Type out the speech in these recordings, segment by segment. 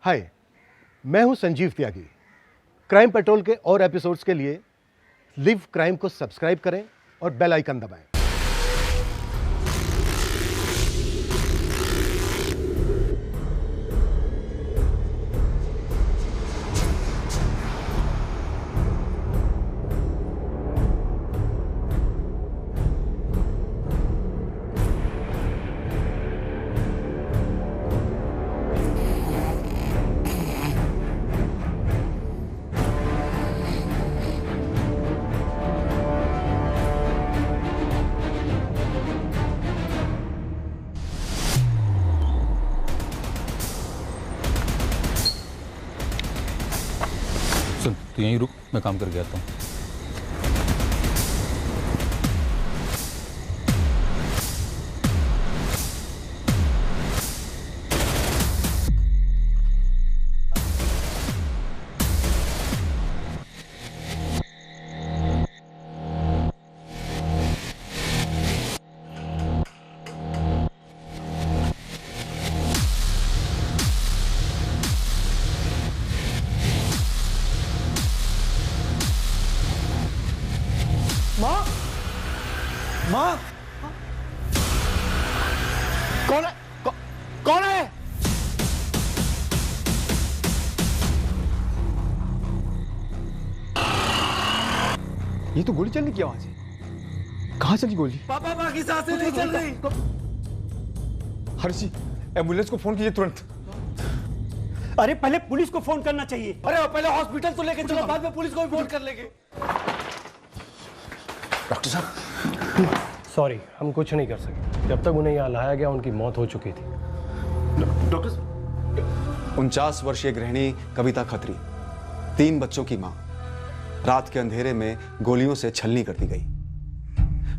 हाय, मैं हूं संजीव त्यागी। Crime petrol के और एपिसोड्स के लिए लिव क्राइम को सब्सक्राइब करें और बेल आइकन दबाएं। सुन, तू यहीं रुक, मैं काम करके आता हूँ। माँ, माँ, कौन है? कौन है? ये तो गोली चलने की आवाज है। कहाँ चली गोली? पापा, माँ की सांसें नहीं चल रही। हर्षी, एम्बुलेंस को फोन कीजिए तुरंत। अरे पहले पुलिस को फोन करना चाहिए। अरे पहले हॉस्पिटल तो लेके चलो, बाद में पुलिस को भी फोन कर लेंगे। डॉक्टर साहब, सॉरी, हम कुछ नहीं कर सके। जब तक उन्हें यहाँ लाया गया उनकी मौत हो चुकी थी। डॉक्टर 49 वर्षीय गृहिणी कविता खत्री, 3 बच्चों की मां, रात के अंधेरे में गोलियों से छलनी कर दी गई।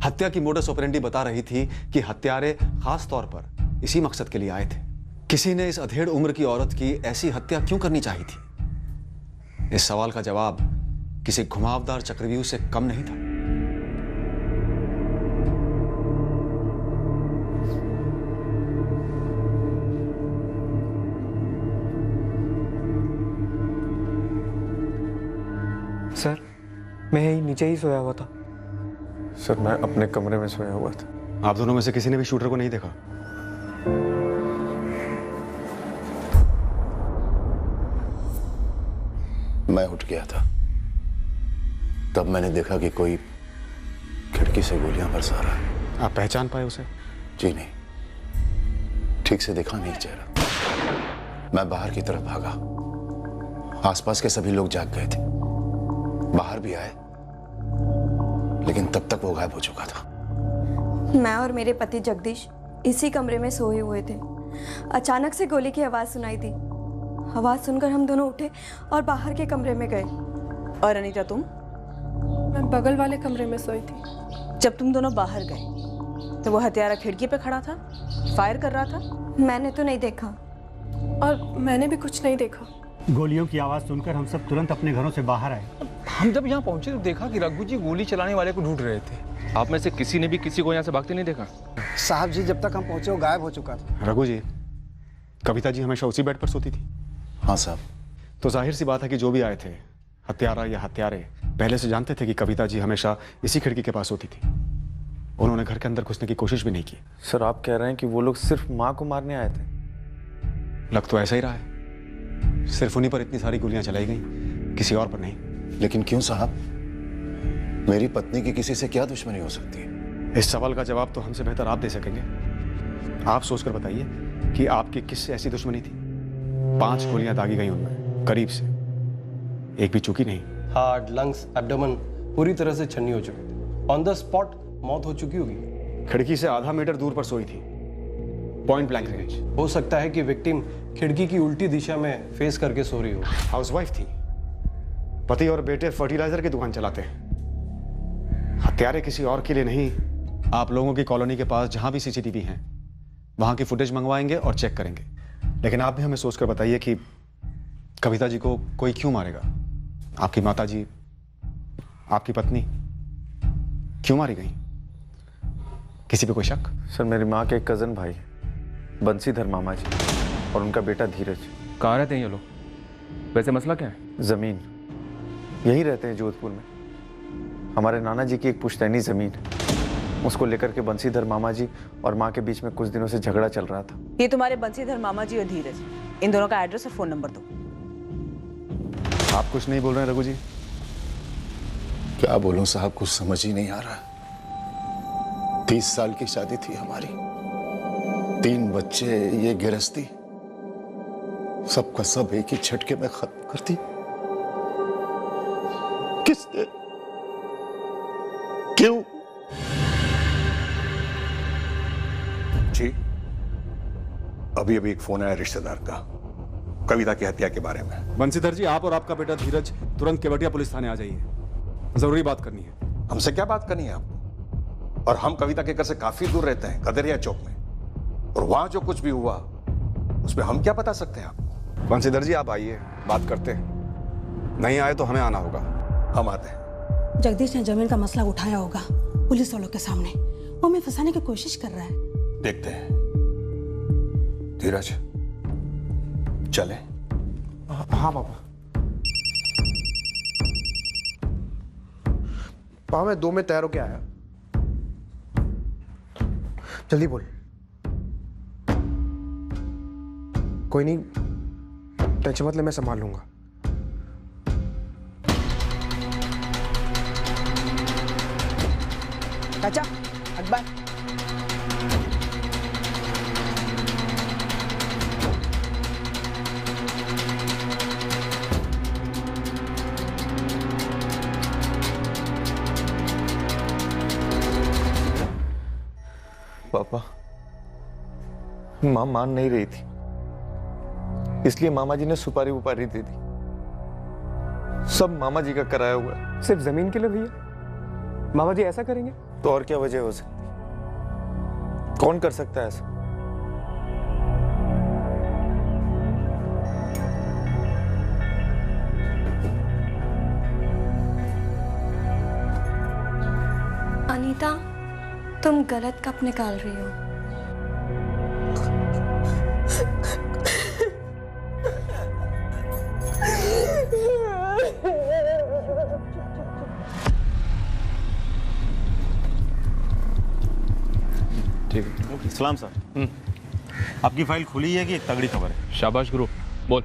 हत्या की मोडस ऑपरेंडी बता रही थी कि हत्यारे खास तौर पर इसी मकसद के लिए आए थे। किसी ने इस अधेड़ उम्र की औरत की ऐसी हत्या क्यों करनी चाहिए थी? इस सवाल का जवाब किसी घुमावदार चक्रव्यूह से कम नहीं था। सर, मैं यही नीचे ही सोया हुआ था। सर, मैं अपने कमरे में सोया हुआ था। आप दोनों में से किसी ने भी शूटर को नहीं देखा? मैं उठ गया था, तब मैंने देखा कि कोई खिड़की से गोलियां बरसा रहा है। आप पहचान पाए उसे? जी नहीं, ठीक से देखा नहीं चेहरा। मैं बाहर की तरफ भागा। आसपास के सभी लोग जाग गए थे, बाहर भी आए, लेकिन तब तक वो गायब हो चुका था। मैं और मेरे पति जगदीश इसी कमरे में सोए हुए थे। अचानक से गोली की आवाज सुनाई दी। आवाज सुनकर हम दोनों उठे और बाहर के कमरे में गए। और अनीता, तुम? मैं बगल वाले कमरे में सोई थी। जब तुम दोनों बाहर गए तो वो हत्यारा खिड़की पे खड़ा था, फायर कर रहा था? मैंने तो नहीं देखा। और मैंने भी कुछ नहीं देखा। गोलियों की आवाज सुनकर हम सब तुरंत अपने घरों से बाहर आए। हम जब यहाँ पहुंचे तो देखा कि रघु जी गोली चलाने वाले को ढूंढ रहे थे। आप में से किसी ने भी किसी को यहाँ से भागते नहीं देखा? साहब जी, जब तक हम पहुंचे वो गायब हो चुका था। रघु जी, कविता जी हमेशा उसी बेड पर सोती थी? हाँ साहब। तो जाहिर सी बात है कि जो भी आए थे, हत्यारा या हत्यारे, पहले से जानते थे कि कविता जी हमेशा इसी खिड़की के पास होती थी। उन्होंने घर के अंदर घुसने की कोशिश भी नहीं की। सर, आप कह रहे हैं कि वो लोग सिर्फ माँ को मारने आए थे? लग तो ऐसा ही रहा है। सिर्फ उन्हीं पर इतनी सारी गोलियां चलाई गई, किसी और पर नहीं। लेकिन क्यों साहब? मेरी पत्नी की किसी से क्या दुश्मनी हो सकती है? इस सवाल का जवाब तो हमसे बेहतर आप दे सकेंगे। आप सोचकर बताइए कि आपकी किससे ऐसी दुश्मनी थी? 5 गोलियां दागी गई उनमें, करीब से, एक भी चूकी नहीं। हार्ट, लंग्स, एब्डोमेन पूरी तरह से छन्नी हो चुकी थी। ऑन द स्पॉट मौत हो चुकी होगी। खिड़की से आधा मीटर दूर पर सोई थी, पॉइंट ब्लैंक रेंज। हो सकता है कि विक्टिम खिड़की की उल्टी दिशा में फेस करके सो रही हो। हाउसवाइफ थी, पति और बेटे फर्टिलाइजर की दुकान चलाते हैं। हत्यारे किसी और के लिए नहीं। आप लोगों की कॉलोनी के पास जहां भी सीसीटीवी हैं, वहां की फुटेज मंगवाएंगे और चेक करेंगे। लेकिन आप भी हमें सोचकर बताइए कि कविता जी को कोई क्यों मारेगा? आपकी माता जी, आपकी पत्नी क्यों मारी गई? किसी पे कोई शक? सर, मेरी माँ के एक कजन भाई बंसीधर मामा जी और उनका बेटा धीरज कहाँ रहते हैं ये लोग? वैसे मसला क्या है? ज़मीन। यहीं रहते हैं जोधपुर में। हमारे नाना जी की एक पुश्तैनी ज़मीन है, उसको लेकर के बंसीधर मामा जी और माँ के बीच में कुछ दिनों से झगड़ा चल रहा था। ये तुम्हारे बंसीधर मामा जी और धीरज, इन दोनों का एड्रेस और फोन नंबर दो। आप कुछ नहीं बोल रहे हैं रघु जी? क्या बोलूं साहब, कुछ समझ ही नहीं आ रहा। 30 साल की शादी थी हमारी, 3 बच्चे, ये गिरस्ती, सबका सब एक ही झटके में खत्म कर दी। किसने? क्यों? जी, अभी अभी एक फोन आया रिश्तेदार का, कविता की हत्या के बारे में। बंसीधर जी, आप और आपका बेटा धीरज तुरंत केवटिया पुलिस थाने आ जाइए, जरूरी बात करनी है। हमसे क्या बात करनी है आपको? और हम कविता के घर से काफी दूर रहते हैं, कदरिया चौक में, और वहां जो कुछ भी हुआ उसमें हम क्या बता सकते हैं आपको? बंसीधर जी, आप आइए, बात करते हैं। नहीं आए तो हमें आना होगा। हम आते हैं। जगदीश ने जमीन का मसला उठाया होगा पुलिस वालों के सामने, वो हमें फंसाने की कोशिश कर रहा है। देखते हैं। धीरज, चले? हाँ पापा। पापा मैं 2 में तैयार होके आया। जल्दी बोल। कोई नहीं, टेंशन मत ले, मैं संभाल लूंगा। चाचा, अकबर। पापा, माँ मान नहीं रही थी, इसलिए मामा जी ने सुपारी उपारी दे दी। सब मामा जी का कराया हुआ है। सिर्फ जमीन के लिए भैया? मामा जी ऐसा करेंगे? तो और क्या वजह हो सकती? कौन कर सकता है ऐसा? अनीता, तुम गलत कप निकाल रही हो। ठीक है। सलाम सर। आपकी फाइल खुली है कि एक तगड़ी खबर है? शाबाश गुरु, बोल।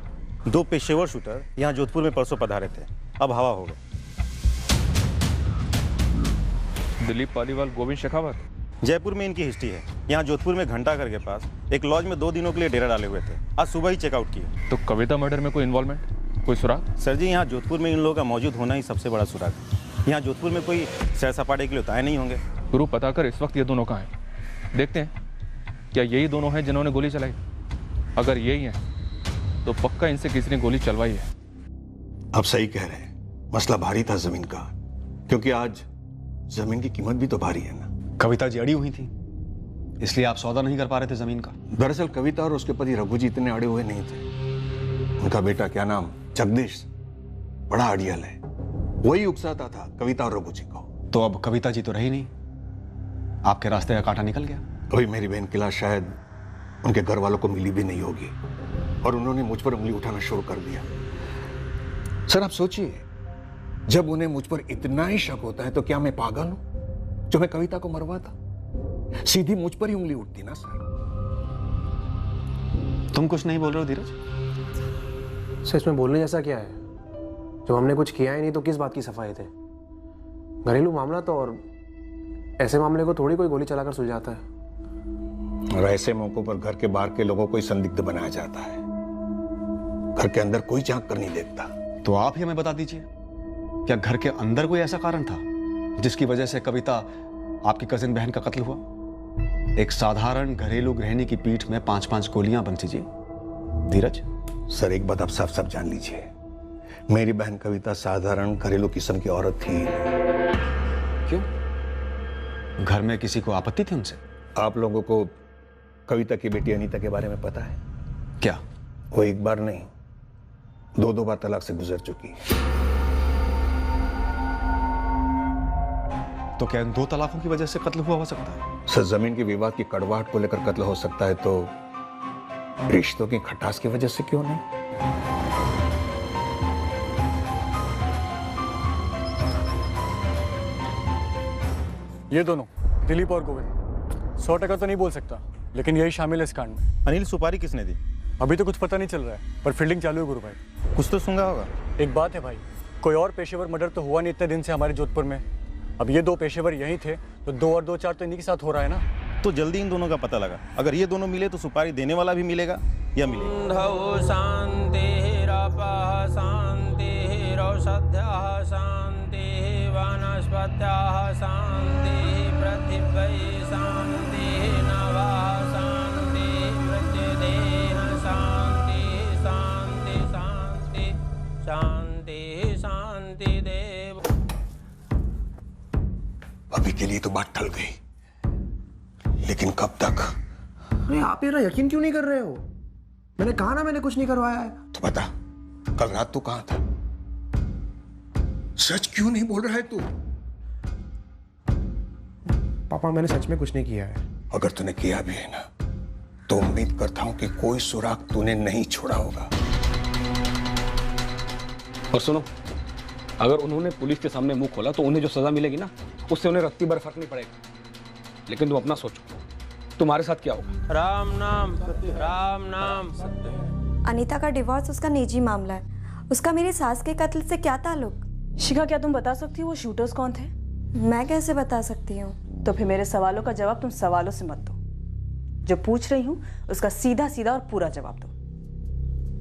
2 पेशेवर शूटर यहाँ जोधपुर में परसों पधारे थे, अब हवा हो गए। दिलीप पालीवाल, गोविंद शेखावत। जयपुर में इनकी हिस्ट्री है। यहाँ जोधपुर में घंटाघर के पास एक लॉज में 2 दिनों के लिए डेरा डाले हुए थे। आज सुबह ही चेकआउट किए। तो कविता मर्डर में कोई इन्वॉल्वमेंट, कोई सुराग? सर जी, यहाँ जोधपुर में इन लोगों का मौजूद होना ही सबसे बड़ा सुराग है। यहाँ जोधपुर में कोई सैर सपाटे के लिए उताए नहीं होंगे। गुरु, पता कर इस वक्त ये दोनों कहाँ हैं। देखते हैं क्या यही दोनों हैं जिन्होंने गोली चलाई। अगर यही हैं तो पक्का इनसे किसी ने गोली चलवाई है। आप सही कह रहे हैं, मसला भारी था जमीन का, क्योंकि आज जमीन की कीमत भी तो भारी है ना। कविता जी अड़ी हुई थी, इसलिए आप सौदा नहीं कर पा रहे थे जमीन का। दरअसल कविता और उसके पति रघु जी इतने अड़े हुए नहीं थे। उनका बेटा, क्या नाम, जगदीश, बड़ा अड़ियल है। वही उकसाता था कविता और रघु जी को। तो अब कविता जी तो रही नहीं, आपके रास्ते का कांटा निकल गया। अभी मेरी बहन की लाश शायद उनके घर वालों को मिली भी नहीं होगी, और उन्होंने मुझ पर उंगली उठाना शुरू कर दिया। सर आप सोचिए, जब उन्हें मुझ पर इतना ही शक होता है तो क्या मैं पागल हूं जो मैं कविता को मरवाता? सीधी मुझ पर ही उंगली उठती ना सर। तुम कुछ नहीं बोल रहे हो धीरज? सर इसमें बोलने जैसा क्या है? जब हमने कुछ किया ही नहीं तो किस बात की सफाई थे? घरेलू मामला तो, और ऐसे मामले को थोड़ी कोई गोली चलाकर सुलझाता है। और ऐसे मौकों पर घर के बाहर के लोगों को ही संदिग्ध बनाया जाता है, घर के अंदर कोई झांक कर नहीं देखता। तो आप ही हमें बता दीजिए, क्या घर के अंदर कोई ऐसा कारण था जिसकी वजह से कविता, आपकी कजिन बहन का कत्ल हुआ? एक साधारण घरेलू गृहिणी की पीठ में 5-5 गोलियां बनती जी। धीरज सर, एक बात आप साफ साफ जान लीजिए, मेरी बहन कविता साधारण घरेलू किस्म की औरत थी। क्यों? घर में किसी को आपत्ति थी उनसे? आप लोगों को कविता की बेटी अनीता के बारे में पता है क्या? वो एक बार नहीं, 2 बार तलाक से गुजर चुकी है। तो क्या इन 2 तलाकों की वजह से कत्ल हुआ हो सकता है? सर, जमीन के विवाद की कड़वाहट को लेकर कत्ल हो सकता है, तो रिश्तों की खटास की वजह से क्यों नहीं? ये दोनों दिलीप और गोविंद 100% तो नहीं बोल सकता, लेकिन यही शामिल है इस कांड में। अनिल, सुपारी किसने दी? अभी तो कुछ पता नहीं चल रहा है, पर फील्डिंग चालू है गुरु भाई। कुछ तो सूंघा होगा। एक बात है भाई, कोई और पेशेवर मर्डर तो हुआ नहीं इतने दिन से हमारे जोधपुर में। अब ये 2 पेशेवर यहीं थे, तो 2 और 2 4 तो इन्हीं के साथ हो रहा है ना। तो जल्दी इन दोनों का पता लगा। अगर ये दोनों मिले तो सुपारी देने वाला भी मिलेगा या मिलेगा। अभी के लिए तो बात टल गई, लेकिन कब तक? नहीं, आप मेरा यकीन क्यों नहीं कर रहे हो? मैंने कहा ना मैंने कुछ नहीं करवाया है। तो बता, कल रात तू कहां था? सच क्यों नहीं बोल रहा है तू? पापा, मैंने सच में कुछ नहीं किया है। अगर तूने किया भी है ना, तो उम्मीद करता हूं कि कोई सुराग तूने नहीं छोड़ा होगा। और सुनो, अगर उन्होंने पुलिस के सामने मुंह खोला तो उन्हें जो सजा मिलेगी ना, उससे उन्हें रत्ती भर फर्क नहीं पड़ेगा। लेकिन तुम अपना सोचो, तुम्हारे साथ क्या होगा? राम नाम सत्य। अनीता का डिवोर्स उसका निजी मामला है, उसका मेरी सास के कत्ल से क्या ताल्लुक? शिखा, क्या तुम बता सकती हो वो शूटर्स कौन थे? मैं कैसे बता सकती हूँ? तो फिर मेरे सवालों का जवाब तुम सवालों से मत दो। जो पूछ रही हूँ उसका सीधा सीधा और पूरा जवाब दो,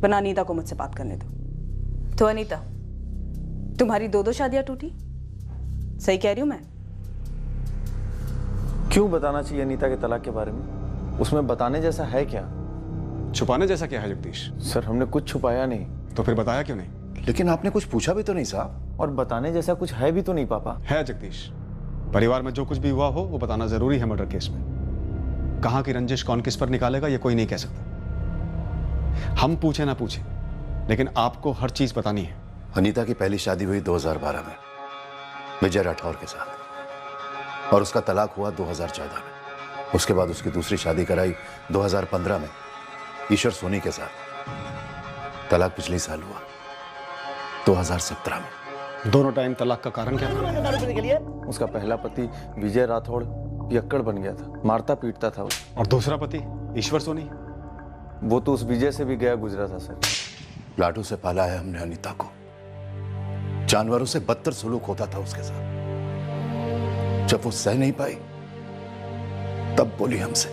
वरना अनीता को मुझसे बात करने दो। तो अनीता, तुम्हारी 2 शादियां टूटी, सही कह रही हूँ मैं? क्यों बताना चाहिए अनीता के तलाक के बारे में? उसमें बताने जैसा है क्या? छुपाने जैसा क्या है जगदीश? सर, हमने कुछ छुपाया नहीं। तो फिर बताया क्यों नहीं? लेकिन आपने कुछ पूछा भी तो नहीं साहब। और बताने जैसा कुछ है भी तो नहीं पापा। है जगदीश, परिवार में जो कुछ भी हुआ हो वो बताना जरूरी है मर्डर केस में। कहां की रंजिश कौन किस पर निकालेगा ये कोई नहीं कह सकता। हम पूछे ना पूछे, लेकिन आपको हर चीज बतानी है। अनीता की पहली शादी हुई 2012 में विजय राठौर के साथ, और उसका तलाक हुआ 2014 में। उसके बाद उसकी दूसरी शादी कराई 2015 में ईश्वर सोनी के साथ। तलाक पिछले साल हुआ 2017 में। दोनों टाइम तलाक का कारण क्या था? उसका पहला पति विजय राठौड़ पियक्कड़ बन गया था, मारता पीटता था। और दूसरा पति ईश्वर सोनी, वो तो उस विजय से भी गया गुजरा था सर। लाटू से पाला है हमने अनीता को, जानवरों से बदतर सलूक होता था उसके साथ। जब वो सह नहीं पाई तब बोली हमसे।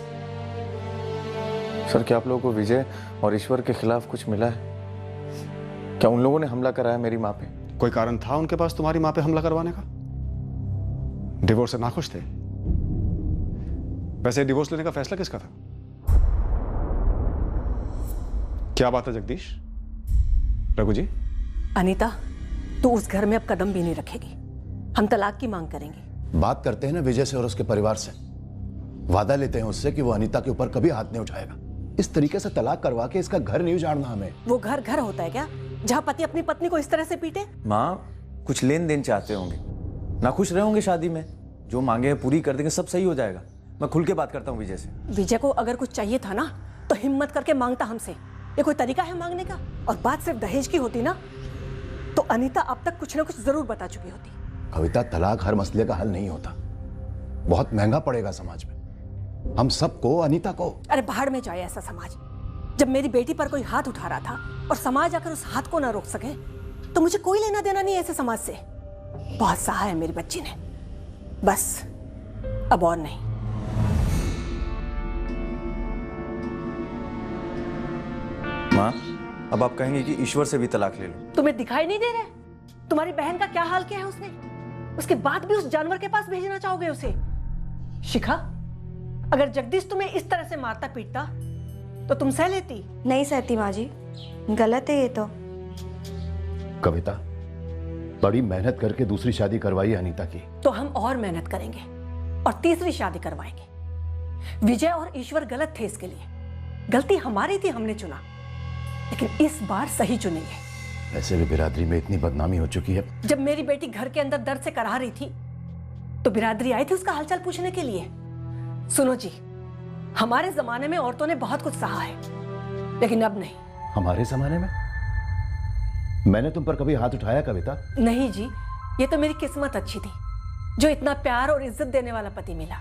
सर, क्या आप लोगों को विजय और ईश्वर के खिलाफ कुछ मिला है? क्या उन लोगों ने हमला कराया मेरी माँ पे? कोई कारण था उनके पास तुम्हारी माँ पे हमला करवाने का? डिवोर्स से नाखुश थे? वैसे डिवोर्स लेने का फैसला किसका था? क्या बात है जगदीश? रघु जी? अनीता, तू उस घर में अब कदम भी नहीं रखेगी। हम तलाक की मांग करेंगे। बात करते हैं ना विजय से और उसके परिवार से, वादा लेते हैं उससे कि वो अनीता के ऊपर कभी हाथ नहीं उठाएगा। इस तरीके से तलाक करवा के इसका घर नहीं उजाड़ना हमें। वो घर घर होता है क्या, जहाँ पति अपनी पत्नी को इस तरह से पीटे? माँ, कुछ लेन देन चाहते होंगे, ना खुश रहे होंगे शादी में। जो मांगे हैं पूरी कर देंगे, सब सही हो जाएगा। मैं खुल के बात करता हूँ विजय से। विजय को अगर कुछ चाहिए था ना, तो हिम्मत करके मांगता हमसे। ये कोई तरीका है मांगने का? और बात सिर्फ दहेज की होती ना, तो अनीता अब तक कुछ ना कुछ जरूर बता चुकी होती। कविता, तलाक हर मसले का हल नहीं होता, बहुत महंगा पड़ेगा समाज में, हम सबको, अनीता को। अरे बाहर में जाए ऐसा समाज। जब मेरी बेटी पर कोई हाथ उठा रहा था और समाज आकर उस हाथ को ना रोक सके, तो मुझे कोई लेना देना नहीं ऐसे समाज से। बहुत सहा है मेरी बच्ची ने, बस अब और नहीं। माँ, अब आप कहेंगे कि ईश्वर से भी तलाक ले लो? तुम्हें दिखाई नहीं दे रहा? तुम्हारी बहन का क्या हाल किया है उसने? उसके बाद भी उस जानवर के पास भेजना चाहोगे उसे? शिखा, अगर जगदीश तुम्हें इस तरह से मारता पीटता तो तुम सह लेती? नहीं सहती माँ जी, गलत है ये तो। कविता, बड़ी मेहनत करके दूसरी शादी करवाई है अनीता की। तो हम और मेहनत करेंगे और तीसरी शादी करवाएंगे। विजय और ईश्वर गलत थे, इसके लिए गलती हमारी थी, हमने चुना, लेकिन इस बार सही चुनेंगे। ऐसे भी बिरादरी में इतनी बदनामी हो चुकी है। जब मेरी बेटी घर के अंदर दर्द से कराह रही थी तो बिरादरी आई थी उसका हालचाल पूछने के लिए। सुनो जी, हमारे जमाने में औरतों ने बहुत कुछ सहा है, लेकिन अब नहीं। हमारे जमाने में? मैंने तुम पर कभी हाथ उठाया कविता? नहीं जी, ये तो मेरी किस्मत अच्छी थी जो इतना प्यार और इज्जत देने वाला पति मिला।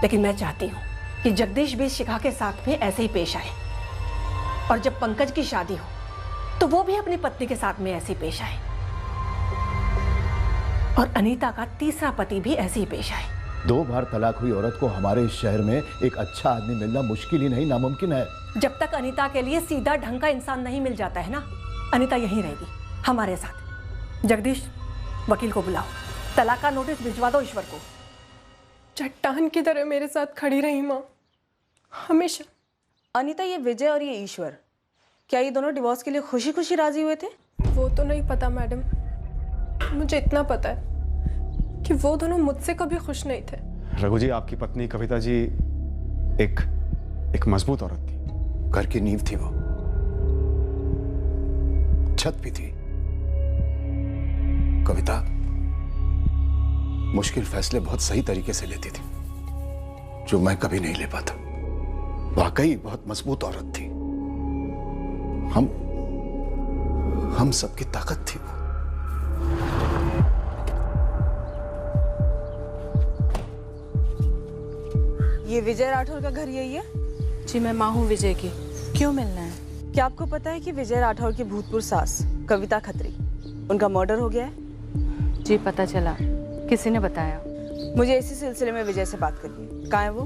लेकिन मैं चाहती हूँ कि जगदीश भी शिखा के साथ में ऐसे ही पेश आए, और जब पंकज की शादी हो तो वो भी अपनी पत्नी के साथ में ऐसे ही पेश आए, और अनीता का तीसरा पति भी ऐसे ही पेश आए। 2 बार तलाक हुई औरत को हमारे इस शहर में एक अच्छा आदमी मिलना मुश्किल ही नहीं नामुमकिन है। जब तक अनीता के लिए सीधा ढंग का इंसान नहीं मिल जाता है ना, अनीता यहीं रहेगी हमारे साथ। जगदीश, वकील को बुलाओ, तलाक का नोटिस भिजवा दो ईश्वर को। चट्टान की तरह मेरे साथ खड़ी रही माँ, हमेशा। अनीता, ये विजय और ये ईश्वर, क्या ये दोनों डिवोर्स के लिए खुशी खुशी राजी हुए थे? वो तो नहीं पता मैडम, मुझे इतना पता है कि वो दोनों मुझसे कभी खुश नहीं थे। रघु जी, आपकी पत्नी कविता जी एक मजबूत औरत थी। घर की नींव थी वो, छत भी थी। कविता मुश्किल फैसले बहुत सही तरीके से लेती थी, जो मैं कभी नहीं ले पाता। वाकई बहुत मजबूत औरत थी। हम सबकी ताकत थी वो। ये विजय राठौर का घर यही है? जी, मैं माँ हूँ विजय की। क्यों मिलना है? क्या आपको पता है कि विजय राठौर की भूतपूर्व सास कविता खत्री, उनका मर्डर हो गया है? जी, पता चला। किसी ने बताया? मुझे इसी सिलसिले में विजय से बात करनी है। कहाँ है वो?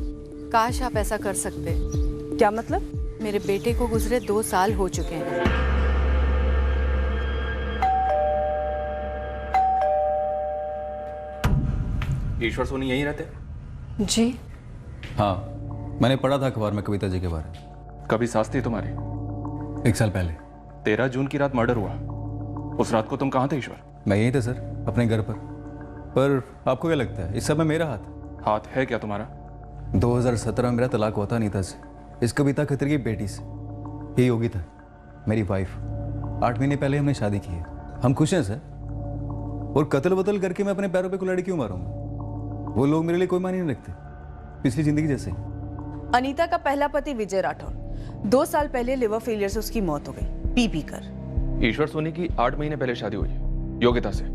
काश आप ऐसा कर सकते। क्या मतलब? मेरे बेटे को गुजरे 2 साल हो चुके हैं। ईश्वर सोनी यहीं रहते? जी हाँ, मैंने पढ़ा था अखबार में कविता जी के बारे में। कभी सास थी तुम्हारी? 1 साल पहले। 13 जून की रात मर्डर हुआ। उस रात को तुम कहाँ थे ईश्वर? मैं यहीं था सर, अपने घर पर आपको क्या लगता है इस सब में मेरा हाथ है क्या तुम्हारा? 2017 में मेरा तलाक हुआ था अनीता से, इस कविता खत्री की बेटी से। ये योगिता, मेरी वाइफ। 8 महीने पहले हमने शादी की है। हम खुश हैं सर। और कत्ल वतल करके मैं अपने पैरों पे कुल्हाड़ी क्यों मारूंगा? वो लोग मेरे लिए कोई मायने नहीं रखते, पिछली जिंदगी जैसे। अनीता का पहला पति विजय राठौर, 2 साल पहले लिवर फेलियर से उसकी मौत हो गई, पी कर। ईश्वर सोनी की 8 महीने पहले शादी हुई योगिता से।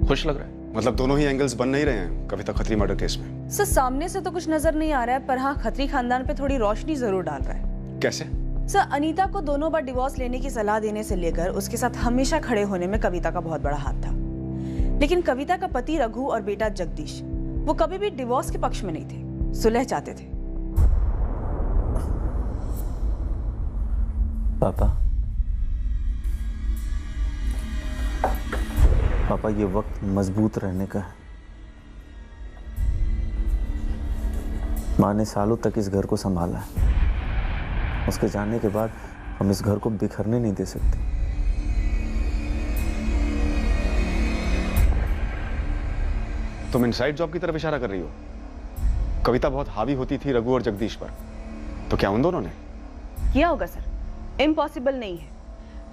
खुश लग रहा है? मतलब दोनों ही एंगल्स बन नहीं रहे हैं कविता खत्री मर्डर केस में। सर, सामने से तो कुछ नजर नहीं आ रहा है, पर हाँ, खत्री खानदान पे थोड़ी रोशनी जरूर डाल रहा है। कैसे? सर, अनीता को दोनों बार डिवोर्स लेने की सलाह देने से लेकर उसके साथ हमेशा खड़े होने में कविता का बहुत बड़ा हाथ था। लेकिन कविता का पति रघु और बेटा जगदीश, वो कभी भी डिवोर्स के पक्ष में नहीं थे, सुलह चाहते थे। पापा, ये वक्त मजबूत रहने का है। माँ ने सालों तक इस घर को संभाला है। उसके जाने के बाद हम इस घर को बिखरने नहीं दे सकते। तुम इनसाइड जॉब की तरफ इशारा कर रही हो? कविता बहुत हावी होती थी रघु और जगदीश पर, तो क्या उन दोनों ने किया होगा? सर, इम्पॉसिबल नहीं है।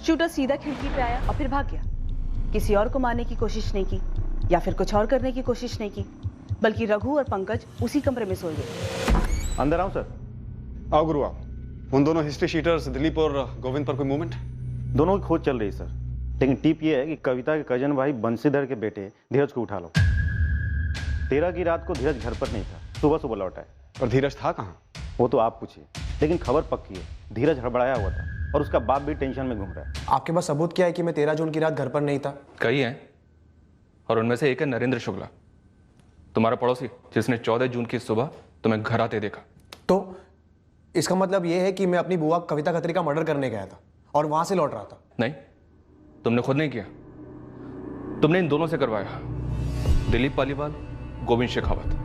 शूटर सीधा खिड़की पे आया और फिर भाग गया। किसी और को मारने की कोशिश नहीं की या फिर कुछ और करने की कोशिश नहीं की, बल्कि रघु और पंकज उसी कमरे में सोए गए। अंदर आओ सर। आओ गुरु आओ। उन दोनों हिस्ट्री शीटर्स दिलीप और गोविंद पर कोई मूवमेंट? दोनों की खोज चल रही सर, लेकिन टिप ये है कि कविता के कजन भाई बंशीधर के बेटे धीरज को उठा लो। 13 की रात को धीरज घर पर नहीं था, सुबह लौटा है। और धीरज था कहाँ? वो तो आप पूछिए, लेकिन खबर पक्की है, धीरज हड़बड़ाया हुआ था और उसका बाप भी टेंशन में घूम रहा है। आपके पास सबूत क्या है कि मैं 13 जून की रात घर पर नहीं था? कई हैं, और उनमें से एक है नरेंद्र शुक्ला, तुम्हारा पड़ोसी, जिसने 14 जून की सुबह तुम्हें घर आते देखा। तो इसका मतलब यह है कि मैं अपनी बुआ कविता खत्री का मर्डर करने गया था और वहां से लौट रहा था? नहीं, तुमने खुद नहीं किया, तुमने इन दोनों से करवाया, दिलीप पालीवाल, गोविंद शेखावत।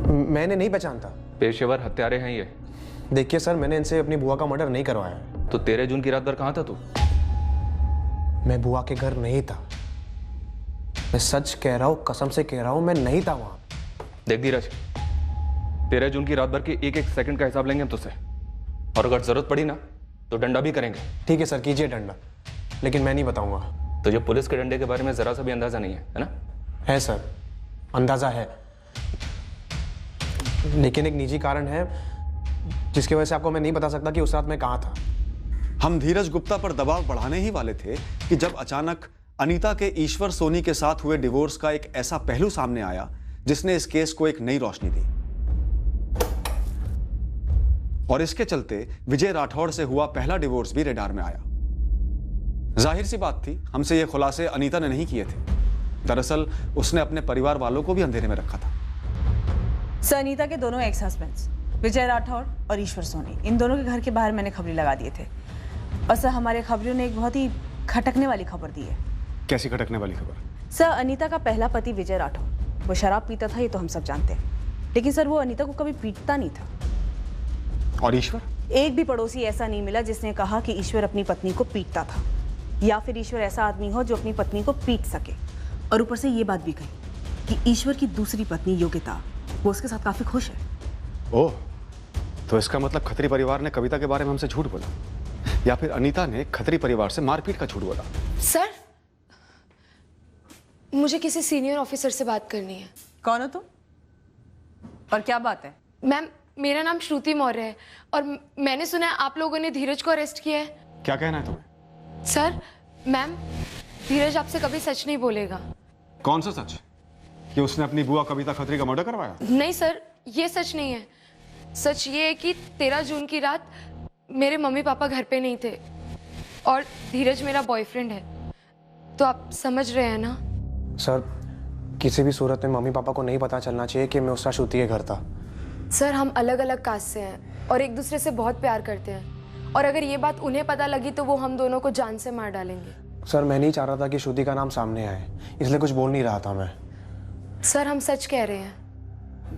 मैंने नहीं पहचानता। पेशेवर हत्यारे हैं ये। देखिए सर, मैंने इनसे अपनी बुआ का मर्डर नहीं करवाया। तो 13 जून की रात भर कहाँ था तू? मैं बुआ के घर नहीं था। मैं सच कह रहा हूँ, कसम से कह रहा हूँ, मैं नहीं था वहां। देख धीरज, 13 जून की रात भर के एक सेकंड का हिसाब लेंगे हम तुझसे, और अगर जरूरत पड़ी ना तो डंडा भी करेंगे। ठीक है सर, कीजिए डंडा, लेकिन मैं नहीं बताऊंगा। तुझे पुलिस के डंडे के बारे में जरा सा भी अंदाजा नहीं है ना? है सर, अंदाजा है, लेकिन एक निजी कारण है जिसकी वजह से आपको मैं नहीं बता सकता कि उस रात मैं कहाँ था। हम धीरज गुप्ता पर दबाव बढ़ाने ही वाले थे कि जब अचानक अनीता के ईश्वर सोनी के साथ हुए डिवोर्स का एक ऐसा पहलू सामने आया जिसने इस केस को एक नई रोशनी दी। और इसके चलते विजय राठौड़ से हुआ पहला डिवोर्स भी रेडार में आया। जाहिर सी बात थी, हमसे ये खुलासे अनीता ने नहीं किए थे। दरअसल उसने अपने परिवार वालों को भी अंधेरे में रखा था। सर, अनीता के दोनों एक्स हस्बैंड्स विजय राठौड़ और ईश्वर सोनी, इन दोनों के घर के बाहर मैंने खबरें लगा दिए थे। और सर, हमारे खबरों ने एक बहुत ही खटकने वाली खबर दी है। कैसी खटकने वाली खबर? सर, अनीता का पहला पति विजय राठौड़, वो शराब पीता था, ये तो हम सब जानते हैं। लेकिन सर, वो अनीता को कभी पीटता नहीं था। और ईश्वर? एक भी पड़ोसी ऐसा नहीं मिला जिसने कहा कि ईश्वर अपनी पत्नी को पीटता था, या फिर ईश्वर ऐसा आदमी हो जो अपनी पत्नी को पीट सके। और ऊपर से ये बात भी कही कि ईश्वर की दूसरी पत्नी योगिता, वो उसके साथ काफी खुश है। ओह, तो इसका मतलब खत्री परिवार ने कविता के बारे में हमसे झूठ बोला, या फिर अनीता ने खत्री परिवार से मारपीट का झूठ बोला। सर, मुझे किसी सीनियर ऑफिसर से बात करनी है। कौन हो तुम और क्या बात है? मैम, मेरा नाम श्रुति मौर्य है और मैंने सुना है आप लोगों ने धीरज को अरेस्ट किया है। क्या कहना है तुम्हें? सर, मैम, धीरज आपसे कभी सच नहीं बोलेगा। कौन सा सच? कि उसने अपनी बुआ कविता खत्री का मर्डर करवाया? नहीं सर, ये सच नहीं है। सच ये है कि 13 जून की रात मेरे मम्मी पापा घर पे नहीं थे और धीरज मेरा बॉयफ्रेंड है, तो आप समझ रहे हैं ना? सर, किसी भी सूरत में मम्मी पापा को नहीं पता चलना चाहिए कि मैं उसका श्रुति के घर था। सर, हम अलग अलग कास्ट से हैं और एक दूसरे से बहुत प्यार करते हैं, और अगर ये बात उन्हें पता लगी तो वो हम दोनों को जान से मार डालेंगे। सर, मैं नहीं चाह रहा था कि श्रुति का नाम सामने आए, इसलिए कुछ बोल नहीं रहा था मैं। सर, हम सच कह रहे हैं।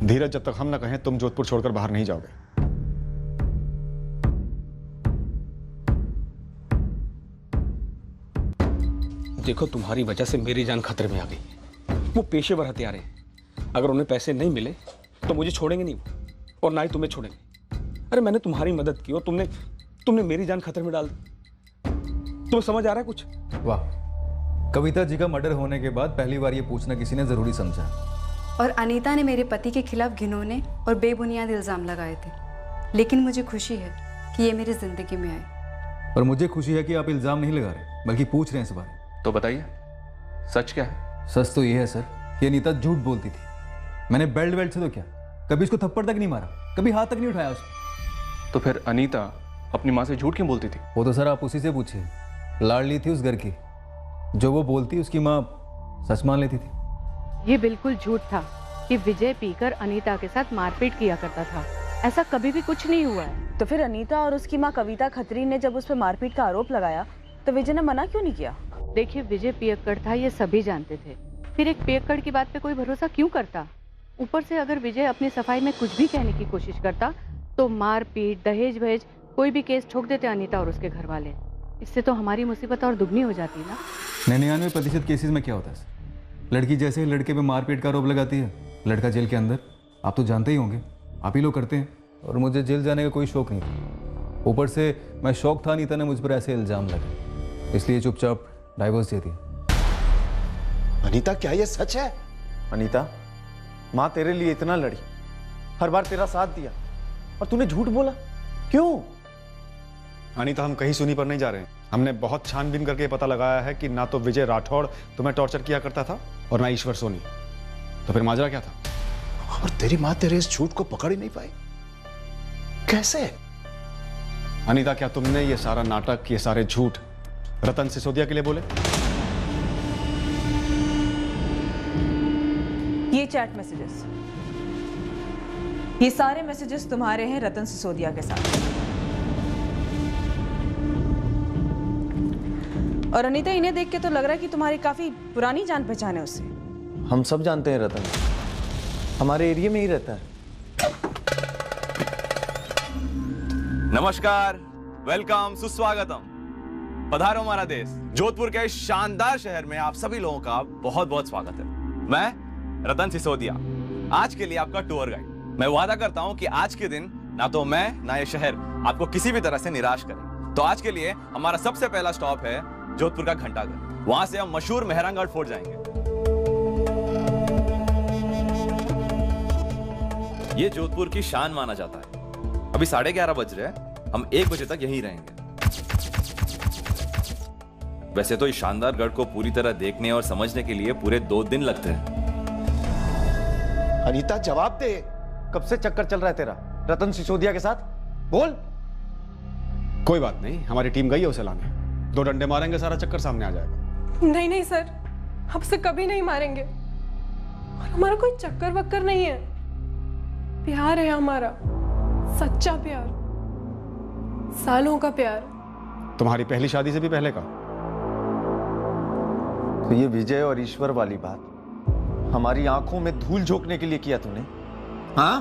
धीरज, जब तक हम ना कहें तुम जोधपुर छोड़कर बाहर नहीं जाओगे। देखो, तुम्हारी वजह से मेरी जान खतरे में आ गई। वो पेशेवर हथियार हैं, अगर उन्हें पैसे नहीं मिले तो मुझे छोड़ेंगे नहीं और ना ही तुम्हें छोड़ेंगे। अरे मैंने तुम्हारी मदद की और तुमने मेरी जान खतरे में डाल दी। तुम्हें समझ आ रहा है कुछ? वाह, कविता जी का मर्डर होने के बाद पहली बार ये पूछना किसी ने जरूरी समझा। और अनीता ने मेरे पति के खिलाफ घिनौने और बेबुनियाद इल्जाम लगाए थे, लेकिन मुझे खुशी है कि ये मेरी जिंदगी में आए। और मुझे खुशी है कि आप इल्जाम नहीं लगा रहे बल्कि पूछ रहे हैं इस बारे। तो बताइए, सच क्या है? सच तो ये है सर कि अनीता झूठ बोलती थी। मैंने बेल्ट से तो क्या, कभी इसको थप्पड़ तक नहीं मारा, कभी हाथ तक नहीं उठाया उसको। तो फिर अनीता अपनी माँ से झूठ क्यों बोलती थी? वो तो सर आप उसी से पूछिए। लाडली थी उस घर की, जो वो बोलती उसकी माँ सच मान लेती थी। ये बिल्कुल झूठ था कि विजय पीकर अनीता के साथ मारपीट किया करता था। ऐसा कभी भी कुछ नहीं हुआ है। तो फिर अनीता और उसकी माँ कविता खत्री ने जब उस पर मारपीट का आरोप लगाया तो विजय ने मना क्यों नहीं किया? देखिए, विजय पियक्कड़ था, ये सभी जानते थे। फिर एक पियक्कड़ की बात पे कोई भरोसा क्यों करता? ऊपर से अगर विजय अपनी सफाई में कुछ भी कहने की कोशिश करता तो मारपीट, दहेज वहेज कोई भी केस ठोक देते अनीता और उसके घर वाले। इससे तो हमारी मुसीबत और दुगनी हो जाती ना। 99% केसेस में क्या होता है, लड़की जैसे ही लड़के पे मारपीट का आरोप लगाती है, लड़का जेल के अंदर। आप तो जानते ही होंगे, आप ही लोग करते हैं। और मुझे जेल जाने का कोई शौक नहीं था। ऊपर से मैं शौक था अनीता ने मुझ पर ऐसे इल्जाम लगे, इसलिए चुपचाप डाइवोर्स दे दिया। अनीता, क्या ये सच है? अनीता, माँ तेरे लिए इतना लड़ी, हर बार तेरा साथ दिया, और तूने झूठ बोला क्यों? अनीता, हम कहीं सुनी पर नहीं जा रहे हैं। हमने बहुत छानबीन करके पता लगाया है कि ना तो विजय राठौड़ तुम्हें टॉर्चर किया करता था और ना ईश्वर सोनी। तो फिर माजरा क्या था? और तेरी माँ तेरे इस झूठ को पकड़ ही नहीं पाई, कैसे? अनीता, क्या तुमने ये सारा नाटक, ये सारे झूठ रतन सिसोदिया के लिए बोले? ये चैट मैसेजेस, ये सारे मैसेजेस तुम्हारे हैं रतन सिसोदिया के साथ। और अनीता, इन्हें देख के तो लग रहा है कि तुम्हारी काफी पुरानी जान पहचान है उससे। हम सब जानते हैं रतन, हमारे एरिया में ही रहता है। नमस्कार, वेलकम, सुस्वागतम। पधारो हमारा देश। जोधपुर के इस शानदार शहर में आप सभी लोगों का बहुत बहुत स्वागत है। मैं रतन सिसोदिया, आज के लिए आपका टूर गाइड। मैं वादा करता हूं कि आज के दिन ना तो मैं ना ये शहर आपको किसी भी तरह से निराश करें। तो आज के लिए हमारा सबसे पहला स्टॉप है जोधपुर का घंटाघर। वहां से हम मशहूर मेहरानगढ़ फोर्ट जाएंगे। ये जोधपुर की शान माना जाता है। अभी 11:30 बज रहे हैं, हम 1 बजे तक यहीं रहेंगे। वैसे तो इस शानदार गढ़ को पूरी तरह देखने और समझने के लिए पूरे 2 दिन लगते हैं। अनीता जवाब दे, कब से चक्कर चल रहा है तेरा रतन सिसोदिया के साथ? बोल। कोई बात नहीं, हमारी टीम गई है उसे लाने। 2 डंडे मारेंगे, सारा चक्कर सामने आ जाएगा। नहीं नहीं सर, अब से कभी नहीं मारेंगे। और हमारा कोई चक्कर वक्कर नहीं है, प्यार है हमारा, सच्चा प्यार, सालों का प्यार। तुम्हारी पहली शादी से भी पहले का? तो ये विजय और ईश्वर वाली बात हमारी आंखों में धूल झोंकने के लिए किया तूने? हाँ?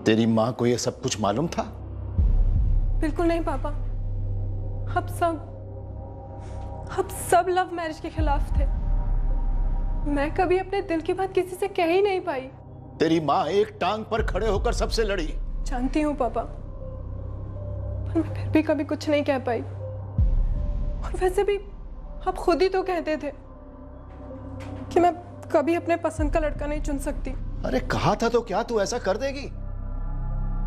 तेरी मां को यह सब कुछ मालूम था? बिल्कुल नहीं पापा, हम सब लव मैरिज के खिलाफ थे। मैं कभी अपने दिल की बात किसी से कह ही नहीं पाई। तेरी मां एक टांग पर खड़े होकर सबसे लड़ी। जानती हूँ पापा, पर मैं फिर भी कभी कुछ नहीं कह पाई। और वैसे भी आप खुद ही तो कहते थे कि मैं कभी अपने पसंद का लड़का नहीं चुन सकती। अरे कहा था तो क्या तू ऐसा कर देगी?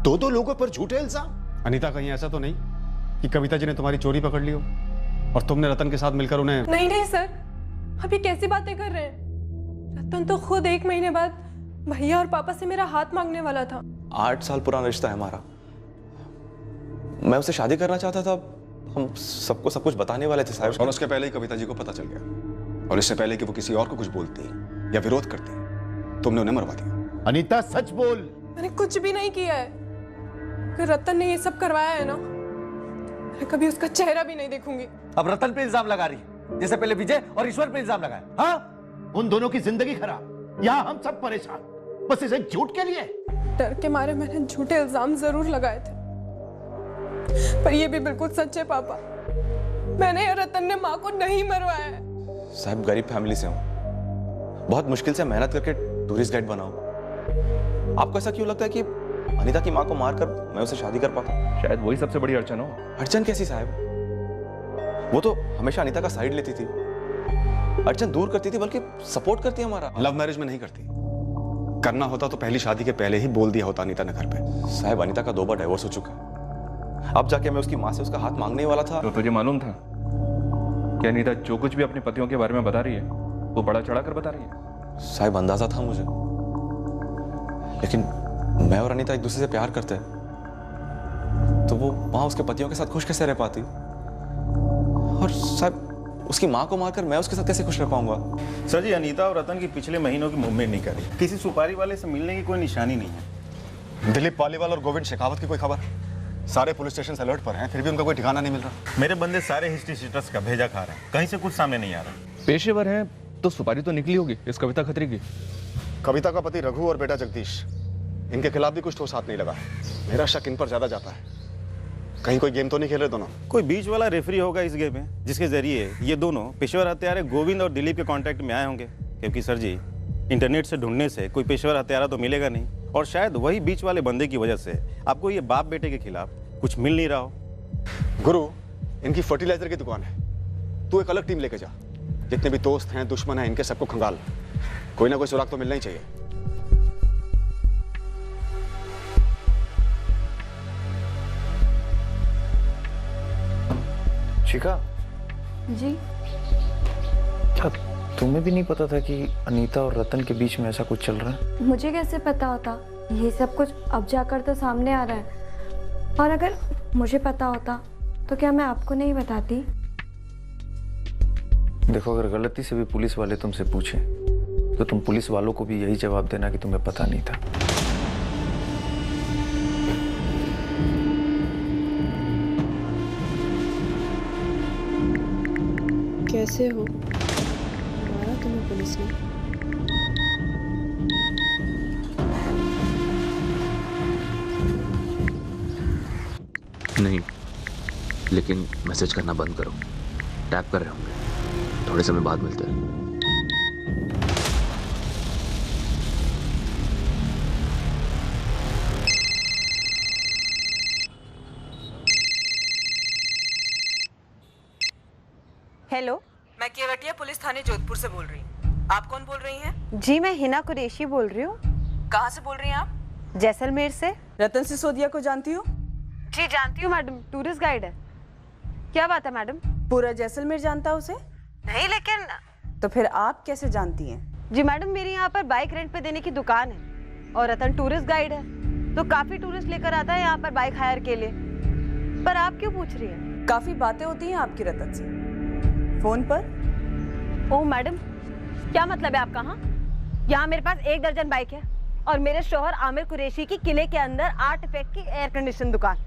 2 लोगों पर झूठे इल्जाम। अनीता, कहीं ऐसा तो नहीं कि कविता जी ने तुम्हारी चोरी पकड़ ली हो और तुमने रतन के साथ मिलकर उन्हें? नहीं नहीं सर, आप ये कैसी बातें कर रहे हैं? रतन तो खुद 1 महीने बाद भैया और पापा से मेरा हाथ मांगने वाला था। 8 साल पुराना रिश्ता है हमारा। मैं उससे शादी करना चाहता था, हम सबको सब कुछ बताने वाले थे साहब। और उसके पहले ही कविता जी को पता चल गया, और इससे पहले कि वो किसी और को कुछ बोलती या विरोध करती, तुमने उन्हें मरवा दिया। अनीता सच बोल। मैंने कुछ भी नहीं किया है। अगर रतन ने ये सब करवाया है ना, मैं कभी उसका चेहरा भी नहीं देखूंगी। अब रतन पे इल्जाम लगा रही है, जैसे पहले विजय और ईश्वर पे इल्जाम लगाया। हाँ, उन दोनों की जिंदगी खराब, यहाँ हम सब परेशान, बस इस एक झूठ के लिए। डर के मारे मैंने झूठे इल्जाम जरूर लगाए थे, पर ये भी बिल्कुल सच है पापा, मैंने या रतन ने माँ को नहीं मरवाया है। साहब गरीब फैमिली से हूँ, बहुत मुश्किल से मेहनत करके टूरिस्ट गाइड बना हूँ। आपको ऐसा क्यों लगता है कि अनीता की माँ को मारकर मैं उसे शादी कर पाता? शायद वही सबसे बड़ी अड़चन हो। अड़चन कैसी साहब? वो तो हमेशा अनीता का साइड लेती थी, अड़चन दूर करती थी, बल्कि सपोर्ट करती है हमारा। लव मैरिज में नहीं करती। करना होता तो पहली शादी के पहले ही बोल दिया होता अनीता ने घर पे। साहब अनीता का 2 बार डाइवोर्स हो चुका है। अब जाके मैं उसकी माँ से उसका हाथ मांगने वाला था। तो तुझे मालूम था कि अनीता जो कुछ भी अपने पतियों के बारे में बता रही है वो बड़ा चढ़ा कर बता रही है? साहब अंदाजा था मुझे, लेकिन मैं और अनीता एक दूसरे से प्यार करते हैं, तो वो वहां उसके पतियों के साथ खुश कैसे रह पाती? और साहब उसकी माँ को मारकर मैं उसके साथ कैसे खुश रह पाऊंगा? सर जी, अनीता और रतन की पिछले महीनों की मूवमेंट नहीं करी, किसी सुपारी वाले से मिलने की कोई निशानी नहीं है। दिलीप पालीवाल और गोविंद शेखावत की कोई खबर? सारे पुलिस स्टेशन अलर्ट पर हैं, फिर भी उनका कोई ठिकाना नहीं मिल रहा। मेरे बंदे सारे हिस्ट्री शीटर्स का भेजा खा रहे हैं, कहीं से कुछ सामने नहीं आ रहा। पेशेवर हैं तो सुपारी तो निकली होगी इस कविता खत्री की। कविता का पति रघु और बेटा जगदीश, इनके खिलाफ भी कुछ ठोस हाथ नहीं लगा। मेरा शक इन पर ज्यादा जाता है। कहीं कोई गेम तो नहीं खेल रहे दोनों? कोई बीच वाला रेफरी होगा इस गेम में, जिसके जरिए ये दोनों पेशेवर हत्यारे गोविंद और दिलीप के कांटेक्ट में आए होंगे। क्योंकि सर जी, इंटरनेट से ढूंढने से कोई पेशेवर हत्यारा तो मिलेगा नहीं, और शायद वही बीच वाले बंदे की वजह से आपको ये बाप बेटे के खिलाफ कुछ मिल नहीं रहा हो। गुरु, इनकी फर्टिलाइजर की दुकान है, तू एक अलग टीम लेके जा। जितने भी दोस्त हैं, दुश्मन हैं, इनके सबको खंगाल। कोई ना कोई सुराग तो मिलना ही चाहिए। शिखा जी, क्या तुम्हें भी नहीं पता था कि अनीता और रतन के बीच में ऐसा कुछ चल रहा है? मुझे कैसे पता होता? ये सब कुछ अब जाकर तो सामने आ रहा है, और अगर मुझे पता होता तो क्या मैं आपको नहीं बताती? देखो, अगर गलती से भी पुलिस वाले तुमसे पूछे तो तुम पुलिस वालों को भी यही जवाब देना कि तुम्हें पता नहीं था। कैसे हो? मारा तुम्हें पुलिस ने? नहीं, लेकिन मैसेज करना बंद करो। टैप कर रहे होंगे, थोड़े समय बाद मिलते हैं। हेलो, मैं केवटिया पुलिस थाने जोधपुर से बोल रही हूँ। आप कौन बोल रही हैं? जी, मैं हिना कुरैशी बोल रही हूँ। कहाँ से बोल रही हैं आप? जैसलमेर से। रतन सिसोदिया को जानती हो? जी जानती हूँ मैडम, टूरिस्ट गाइड है। क्या बात है मैडम? पूरा जैसलमेर जानता है उसे? नहीं, लेकिन तो फिर आप कैसे जानती हैं? जी मैडम, मेरी यहाँ पर बाइक रेंट पे देने की दुकान है और रतन टूरिस्ट गाइड है, तो काफी टूरिस्ट लेकर आता है यहाँ पर बाइक हायर के लिए। पर आप क्यों पूछ रही हैं? काफी बातें होती हैं आपकी रतन से फोन पर। ओह मैडम, क्या मतलब है आपका? हाँ, यहाँ मेरे पास 1 दर्जन बाइक है और मेरे शौहर आमिर कुरैशी की किले के अंदर आर्टिफैक्ट की एयर कंडीशन दुकान।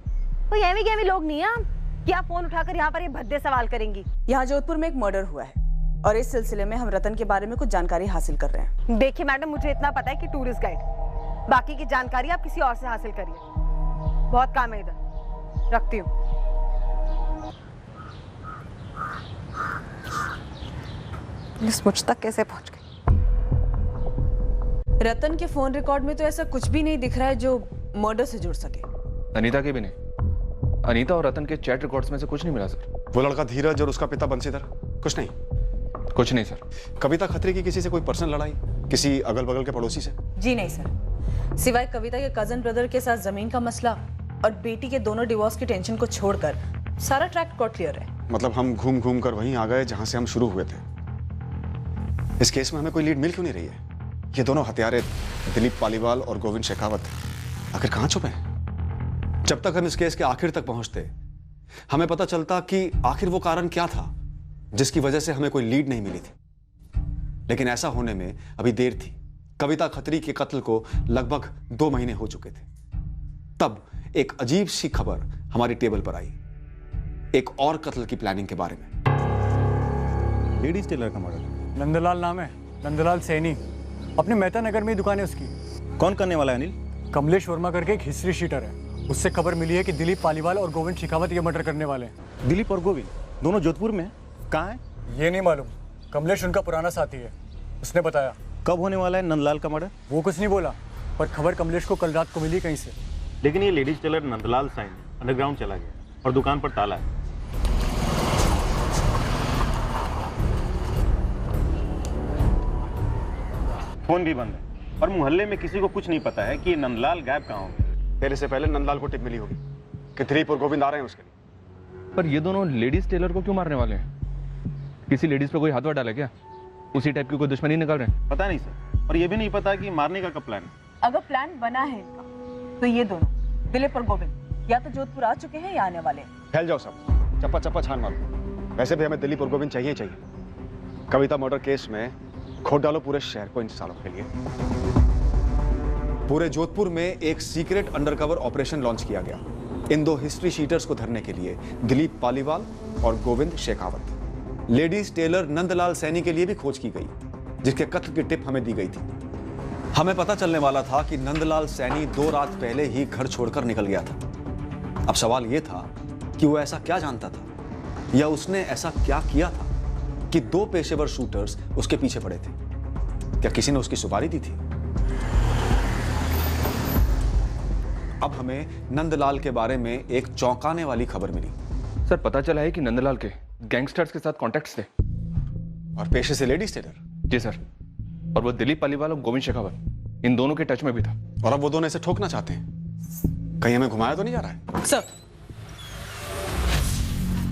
कोई एवी गेवी लोग नहीं है हम कि आप फोन उठाकर यहाँ पर ये भद्दे सवाल करेंगी। यहाँ जोधपुर में एक मर्डर हुआ है और इस सिलसिले में हम रतन के बारे में कुछ जानकारी हासिल कर रहे हैं। देखिए मैडम, मुझे इतना पता है कि टूरिस्ट गाइड, बाकी की जानकारी आप किसी और से हासिल करिए। बहुत काम है इधर, रखती हूँ। पुलिस मुझ तक कैसे पहुंच गई? रतन के फोन रिकॉर्ड में तो ऐसा कुछ भी नहीं दिख रहा है जो मर्डर से जुड़ सके। अनीता के भी नहीं। अनीता और रतन के चैट रिकॉर्ड्स में से कुछ नहीं मिला सर। वो लड़का धीरज और उसका पिता बंसीधर, कुछ नहीं? कुछ नहीं सर। कविता खत्री की किसी से कोई पर्सनल लड़ाई, किसी अगल बगल के पड़ोसी से? जी नहीं सर, सिवाय कविता के कजन ब्रदर के साथ जमीन का मसला और बेटी के दोनों डिवोर्स की टेंशन को छोड़कर सारा ट्रैक रिकॉर्ड क्लियर है। मतलब हम घूम घूम कर वहीं आ गए जहां से हम शुरू हुए थे। इस केस में हमें कोई लीड मिल क्यों नहीं रही है? ये दोनों हत्यारे दिलीप पालीवाल और गोविंद शेखावत आखिर कहां छुपे हैं? जब तक हम इस केस के आखिर तक पहुंचते हमें पता चलता कि आखिर वो कारण क्या था जिसकी वजह से हमें कोई लीड नहीं मिली थी। लेकिन ऐसा होने में अभी देर थी। कविता खत्री के कत्ल को लगभग 2 महीने हो चुके थे। तब एक अजीब सी खबर हमारी टेबल पर आई, एक और कत्ल की प्लानिंग के बारे में। लेडीज टेलर का मर्डर। नंदलाल नाम है, नंदलाल सैनी। अपने मेहता नगर में ही दुकान है उसकी। कौन करने वाला है अनिल? कमलेश वर्मा करके एक हिस्ट्री शीटर है। उससे खबर मिली है कि दिलीप पालीवाल और गोविंद शेखावत ये मर्डर करने वाले हैं। दिलीप और गोविंद दोनों जोधपुर में? कहाँ है? ये नहीं मालूम। कमलेश उनका पुराना साथी है, उसने बताया। कब होने वाला है नंदलाल का मर्डर? वो कुछ नहीं बोला, पर खबर कमलेश को कल रात को मिली कहीं से। लेकिन ये ladies tailor Nandlal Saini underground चला गया और दुकान पर ताला है। फोन भी बंद है और मोहल्ले में किसी को कुछ नहीं पता है कि ये नंदलाल गायब कहाँ होंगे। फिर इससे पहले नंदलाल को टिप मिली होगी कि दिलीप और गोविंद आ रहे हैं उसके लिए। पर ये दोनों लेडीज टेलर को क्यों मारने वाले हैं? किसी लेडीज पे कोई हाथ डाला क्या? उसी टाइप की कोई दुश्मनी निकाल रहे हैं? पता नहीं सर, और ये भी नहीं पता कि मारने का कब प्लान है। अगर प्लान बना है इनका तो ये दोनों दिलीप और गोविंद या तो जोधपुर आ चुके हैं या आने वाले हैं। फैल जाओ सब, चप्पा चप्पा छान मारो। वैसे भी हमें दिलीप और गोविंद चाहिए चाहिए। कविता मर्डर केस में खोट डालो पूरे शहर को इन सालों के लिए। पूरे जोधपुर में एक सीक्रेट अंडरकवर ऑपरेशन लॉन्च किया गया इन 2 हिस्ट्री शीटर्स को धरने के लिए, दिलीप पालीवाल और गोविंद शेखावत। लेडीज टेलर नंदलाल सैनी के लिए भी खोज की गई, जिसके कत्ल की टिप हमें दी गई थी। हमें पता चलने वाला था कि नंदलाल सैनी 2 रात पहले ही घर छोड़कर निकल गया था। अब सवाल यह था कि वो ऐसा क्या जानता था या उसने ऐसा क्या किया था कि 2 पेशेवर शूटर्स उसके पीछे पड़े थे। क्या किसी ने उसकी सुपारी दी थी? अब हमें नंदलाल के बारे में एक चौंकाने वाली खबर मिली। सर, पता चला है कि नंदलाल के गैंगस्टर्स के साथ कॉन्टैक्ट्स थे और पेशे से लेडीज टेलर। जी सर, और वो दिलीप पालीवाल और गोविंद शेखावत इन दोनों के टच में भी था। और अब वो दोनों इसे ठोकना चाहते हैं। कहीं हमें घुमाया तो नहीं जा रहा है?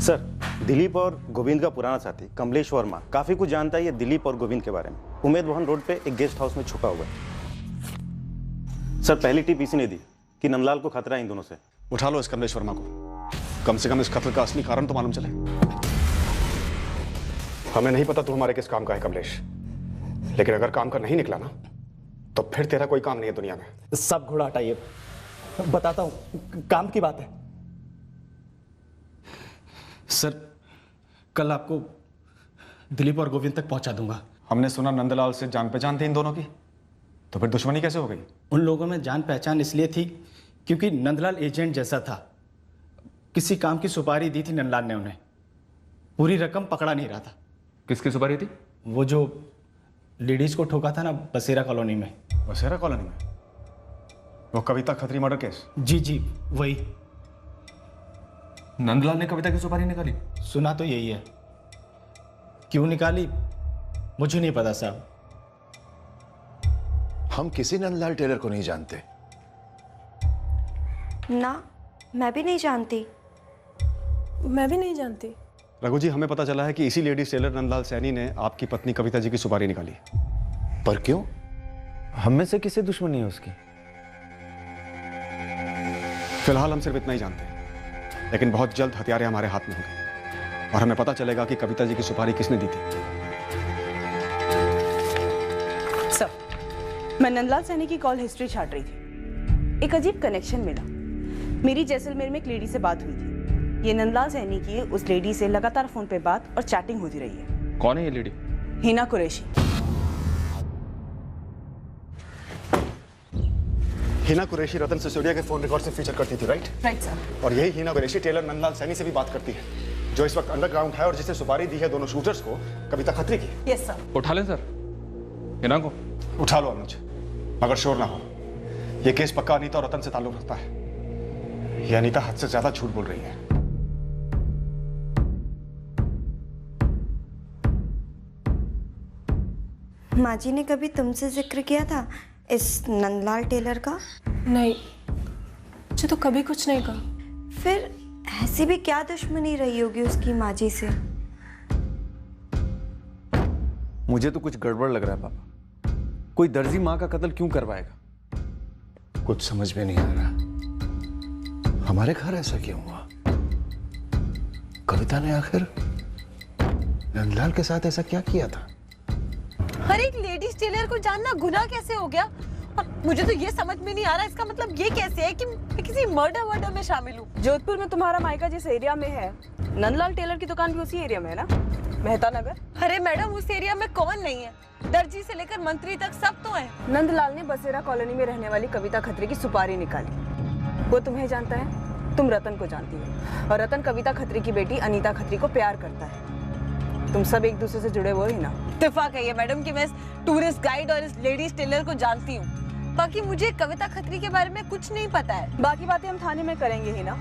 सर, दिलीप और गोविंद का पुराना साथी कमलेश वर्मा काफी कुछ जानता है ये दिलीप और गोविंद के बारे में। उमेद भवन रोड पे एक गेस्ट हाउस में छुपा हुआ है। सर, पहली टिप इसी ने दी कि नंदलाल को खतरा है इन दोनों से। उठा लो इस कमलेश वर्मा को, कम से कम इस कत्ल का असली कारण तो मालूम चले। हमें नहीं पता तू हमारे किस काम का है कमलेश, लेकिन अगर काम का नहीं निकला ना तो फिर तेरा कोई काम नहीं है दुनिया में। सब घोड़ा हटाइए, बताता हूं, काम की बात है। सर, कल आपको दिलीप और गोविंद तक पहुंचा दूंगा। हमने सुना नंदलाल से जान पहचान थी इन दोनों की, तो फिर दुश्मनी कैसे हो गई? उन लोगों में जान पहचान इसलिए थी क्योंकि नंदलाल एजेंट जैसा था। किसी काम की सुपारी दी थी नंदलाल ने उन्हें, पूरी रकम पकड़ा नहीं रहा था। किसकी सुपारी थी? वो जो लेडीज को ठोका था ना बसेरा कॉलोनी में। बसेरा कॉलोनी में? वो कविता खत्री मर्डर केस? जी जी वही। नंदलाल ने कविता की सुपारी निकाली? सुना तो यही है, क्यों निकाली मुझे नहीं पता साहब। हम किसी नंदलाल टेलर को नहीं जानते। ना, मैं भी नहीं जानती। मैं भी नहीं जानती। रघु जी, हमें पता चला है कि इसी लेडीज टेलर नंदलाल सैनी ने आपकी पत्नी कविता जी की सुपारी निकाली। पर क्यों? हम में से किसे दुश्मनी है उसकी? फिलहाल हम सिर्फ इतना ही जानते हैं, लेकिन बहुत जल्द हथियारे हमारे हाथ में होंगे और हमें पता चलेगा कि कविता जी की सुपारी किसने दी थी। सब मैं नंदलाल सैनी की कॉल हिस्ट्री छाट रही थी। एक अजीब कनेक्शन मिला। मेरी जैसलमेर में एक लेडी से बात हुई थी। ये नंदलाल सैनी की उस लेडी से लगातार फोन पे बात और चैटिंग होती रही है। कौन है ये लेडी? हिना कुरैशी। हिना कुरैशी रतन सिसोदिया के फोन रिकॉर्ड से फीचर करती थी, राइट? Right sir. और यही हिना कुरैशी टेलर नंदलाल सैनी से भी बात करती है, जो इस वक्त अंडरग्राउंड है और जिसे सुपारी दी है दोनों शूटर्स को, कविता खत्री की। Yes sir. उठा लें सर हिना को? उठा लो अनुज, मगर शोर ना हो। ये केस पक्का अनीता और रतन से ताल्लुक रखता है। ये अनीता हद से ज्यादा झूठ बोल रही है। माँ जी ने कभी तुमसे जिक्र किया था इस नंदलाल टेलर का? नहीं, मुझे तो कभी कुछ नहीं कहा। फिर ऐसी भी क्या दुश्मनी रही होगी उसकी माँ जी से? मुझे तो कुछ गड़बड़ लग रहा है पापा। कोई दर्जी माँ का कत्ल क्यों करवाएगा? कुछ समझ में नहीं आ रहा। हमारे घर ऐसा क्यों हुआ? कविता ने आखिर नंदलाल के साथ ऐसा क्या किया था? हर एक लेडीज टेलर को जानना गुनाह कैसे हो गया? और मुझे तो ये समझ में नहीं आ रहा, इसका मतलब ये कैसे है कि मैं किसी मर्डर में शामिल हूँ? जोधपुर में तुम्हारा मायका जिस एरिया में है, नंदलाल टेलर की दुकान भी उसी एरिया में है ना, मेहता नगर। अरे मैडम, उस एरिया में कौन नहीं है? दर्जी से लेकर मंत्री तक सब तो है। नंदलाल ने बसेरा कॉलोनी में रहने वाली कविता खत्री की सुपारी निकाली। वो तुम्हें जानता है, तुम रतन को जानती हो, और रतन कविता खत्री की बेटी अनीता खत्री को प्यार करता है। तुम सब एक दूसरे से जुड़े हुए ही ना। इत्तेफाक है ये मैडम कि मैं इस टूरिस्ट गाइड और इस लेडीज टेलर को जानती हूँ। बाकी मुझे कविता खत्री के बारे में कुछ नहीं पता है। बाकी बातें हम थाने में करेंगे ही ना।